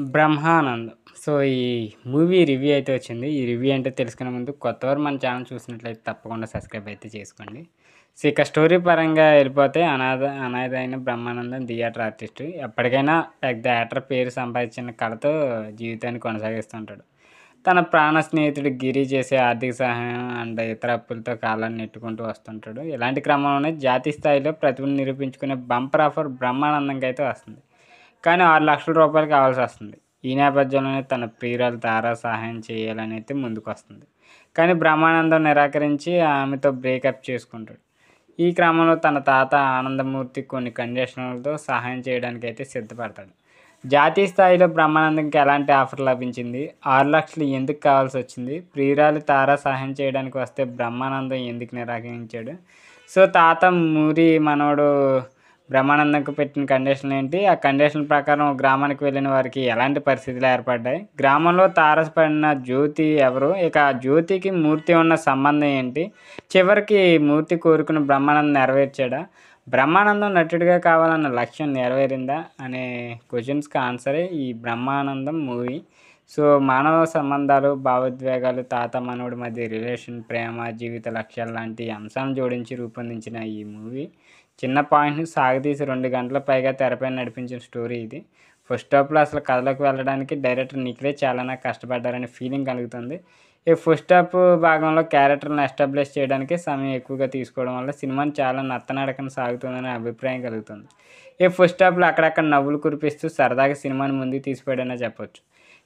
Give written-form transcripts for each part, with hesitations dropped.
Brahmanandam. So, ఈ movie review అయితే వచ్చింది. ఈ రివ్యూ ఏంటో తెలుసుకునే ముందు కొత్తవారు మన ఛానల్ చూసినట్లయితే తప్పకుండా సబ్స్క్రైబ్ అయితే చేసుకోండి. సో, ఇక స్టోరీ పరంగా వెళ్ళిపోతే అనాథ అయిన బ్రహ్మానందం థియేటర్ ఆర్టిస్టు. ఎప్పటికైనా పెద్ద యాక్టర్ పేరు సంపాదించిన కళతో జీవితాన్ని కొనసాగిస్తుంటాడు. తన ప్రాణ స్నేహితుడు గిరి చేసే ఆర్థిక సహాయం అండ్ ఇతర అప్పులతో కాలాన్ని నెట్టుకుంటూ వస్తుంటాడు. ఇలాంటి క్రమంలోనే జాతీయ స్థాయిలో ప్రతిభను నిరూపించుకునే బంపర్ ఆఫర్ బ్రహ్మానందంకి అయితే వస్తుంది. కానీ రూ. 6,00,000 కావాల్సొస్తుంది. ఈ నేపథ్యంలోనే తన ప్రియురాలు తార సహాయం చేయాలని అయితే ముందుకొస్తుంది. కానీ బ్రహ్మానందం నిరాకరించి ఆమెతో బ్రేకప్ చేసుకుంటాడు. ఈ క్రమంలో తన తాత ఆనందమూర్తి కొన్ని కండిషన్లతో సహాయం చేయడానికైతే సిద్ధపడతాడు. జాతీయ స్థాయిలో బ్రహ్మానందంకి ఎలాంటి ఆఫర్ లభించింది? 6,00,000 ఎందుకు కావాల్సొచ్చింది? ప్రియురాలు తార సహాయం చేయడానికి వస్తే బ్రహ్మానందం ఎందుకు నిరాకరించాడు? సో, తాత మూరి మనవడు బ్రహ్మానందంకు పెట్టిన కండిషన్లు ఏంటి? ఆ కండిషన్ల ప్రకారం గ్రామానికి వెళ్ళిన వారికి ఎలాంటి పరిస్థితులు ఏర్పడ్డాయి? గ్రామంలో తారసపడిన జ్యోతి ఎవరు? ఇక జ్యోతికి మూర్తి ఉన్న సంబంధం ఏంటి? చివరికి మూర్తి కోరుకున్న బ్రహ్మానందం నెరవేర్చాడా? బ్రహ్మానందం నటుడిగా కావాలన్న లక్ష్యం నెరవేరిందా? అనే క్వశ్చన్స్కి ఆన్సరే ఈ బ్రహ్మానందం మూవీ. సో, మానవ సంబంధాలు, భావోద్వేగాలు, తాత మనవడి మధ్య రిలేషన్, ప్రేమ, జీవిత లక్ష్యాలు లాంటి అంశాలను జోడించి రూపొందించిన ఈ మూవీ చిన్న పాయింట్‌ని సాగదీసి 2 గంటల పైగా తెరపై నడిపించిన స్టోరీ ఇది. ఫస్ట్ హాఫ్‌లో అసలు కథలోకి వెళ్ళడానికి డైరెక్టర్ నిఖిలే చాలానే కష్టపడ్డారనే ఫీలింగ్ కలుగుతుంది. ఈ ఫస్ట్ హాఫ్ భాగంలో క్యారెక్టర్‌లను ఎస్టాబ్లిష్ చేయడానికి సమయం ఎక్కువగా తీసుకోవడం వల్ల సినిమాని చాలా నత్తనడకన సాగుతుందనే అభిప్రాయం కలుగుతుంది. ఈ ఫస్ట్ హాఫ్‌లో అక్కడక్కడ నవ్వులు కురిపిస్తూ సరదాగా సినిమాని ముందుకు తీసుకుపోయాడనే చెప్పొచ్చు.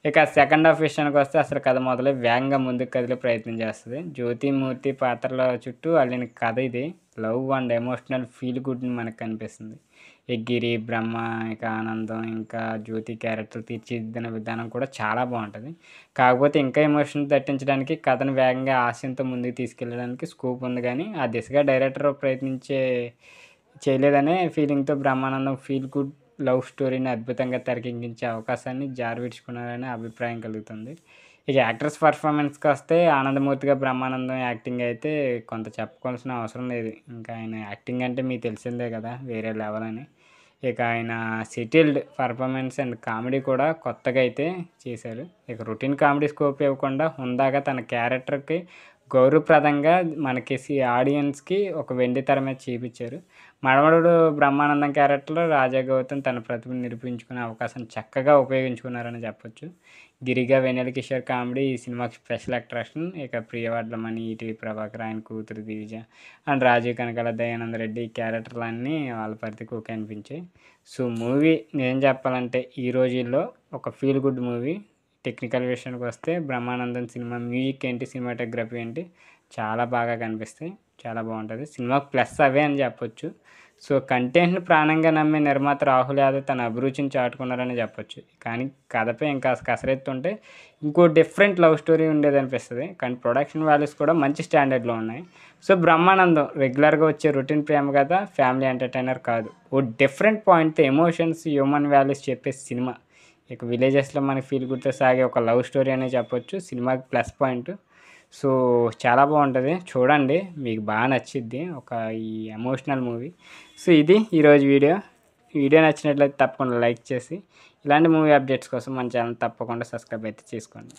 ఇక సెకండ్ హాఫ్ విషయానికొస్తే అసలు కథ మొదలై వేగంగా ముందుకు కదిలే ప్రయత్నం చేస్తది. జ్యోతి, మూర్తి పాత్రల చుట్టూ అల్లిన కథ ఇది. Love and emotional feel good మనకు కనిపిస్తుంది. ఈ గిరి, బ్రహ్మ, ఇక ఆనందం, ఇంకా జ్యోతి క్యారెక్టర్ తీర్చిదిద్దిన విధానం కూడా చాలా బాగుంటుంది. కాకపోతే ఇంకా ఎమోషన్ తట్టించడానికి కథను వేగంగా హాస్యంతో ముందుకు తీసుకెళ్ళడానికి స్కోప్ ఉంది, కానీ ఆ దిశగా డైరెక్టర్ చేయలేదనే ఫీలింగ్తో బ్రహ్మానందం ఫీల్ గుడ్ లవ్ స్టోరీని అద్భుతంగా తెరకెక్కించే అవకాశాన్ని జారవిడుచుకున్నారనే అభిప్రాయం కలుగుతుంది. ఇక యాక్టర్స్ పర్ఫార్మెన్స్కి వస్తే ఆనందమూర్తిగా బ్రహ్మానందం యాక్టింగ్ అయితే కొంత చెప్పుకోవాల్సిన అవసరం లేదు. ఇంకా ఆయన యాక్టింగ్ అంటే మీకు తెలిసిందే కదా, వేరే లెవెల్ అని. ఇక ఆయన సెటిల్డ్ పర్ఫార్మెన్స్ అండ్ కామెడీ కూడా కొత్తగా అయితే చేశారు. ఇక రొటీన్ కామెడీ స్కోప్ ఇవ్వకుండా హుందాగా తన క్యారెక్టర్కి గౌరవప్రదంగా మనకి ఆడియన్స్కి ఒక వెండి తెర మీద చూపించారు. మడమడుడు బ్రహ్మానందం క్యారెక్టర్లో రాజా గౌతమ్ తన ప్రతిభను నిరూపించుకునే అవకాశం చక్కగా ఉపయోగించుకున్నారని చెప్పొచ్చు. గిరిగా వెన్నెల కిషోర్ కామెడీ ఈ సినిమాకి స్పెషల్ అట్రాక్షన్. ఇక ప్రియవడ్లమణి, ఈటీవీ ప్రభాకర్, ఆయన కూతురు దివిజ అండ్ రాజీవ్ కనకాల, దయానంద రెడ్డి క్యారెక్టర్లన్నీ వాళ్ళ పరిధికి ఓకే అనిపించాయి. సో, మూవీ నిజం చెప్పాలంటే ఈ రోజుల్లో ఒక ఫీల్ గుడ్ మూవీ. టెక్నికల్ విషయానికి వస్తే బ్రహ్మానందం సినిమా మ్యూజిక్ ఏంటి, సినిమాటోగ్రఫీ ఏంటి చాలా బాగా కనిపిస్తాయి. చాలా బాగుంటుంది. సినిమాకు ప్లస్ అవే అని చెప్పొచ్చు. సో, కంటెంట్‌ని ప్రాణంగా నమ్మే నిర్మాత రాహుల్ యాదవ్ తన అభిరుచిని చాటుకున్నారని చెప్పొచ్చు. కానీ కథపై ఇంకా కసరెత్తుంటే ఇంకో డిఫరెంట్ లవ్ స్టోరీ ఉండేదనిపిస్తది. కానీ ప్రొడక్షన్ వాల్యూస్ కూడా మంచి స్టాండర్డ్‌లో ఉన్నాయి. సో, బ్రహ్మానందం రెగ్యులర్‌గా వచ్చే రొటీన్ ప్రేమ కథ, ఫ్యామిలీ ఎంటర్‌టైనర్ కాదు. ఓ డిఫరెంట్ పాయింట్‌తో ఎమోషన్స్, హ్యూమన్ వాల్యూస్ చెప్పే సినిమా. ఇక విలేజెస్లో మనకి ఫీల్ గుడ్తో సాగే ఒక లవ్ స్టోరీ అనే చెప్పొచ్చు. సినిమాకి ప్లస్ పాయింట్. సో, చాలా బాగుంటుంది, చూడండి, మీకు బాగా నచ్చిద్ది. ఈ ఎమోషనల్ మూవీ. సో, ఇది ఈరోజు వీడియో. వీడియో నచ్చినట్లయితే తప్పకుండా లైక్ చేసి ఇలాంటి మూవీ అప్డేట్స్ కోసం మన ఛానల్ తప్పకుండా సబ్స్క్రైబ్ అయితే చేసుకోండి.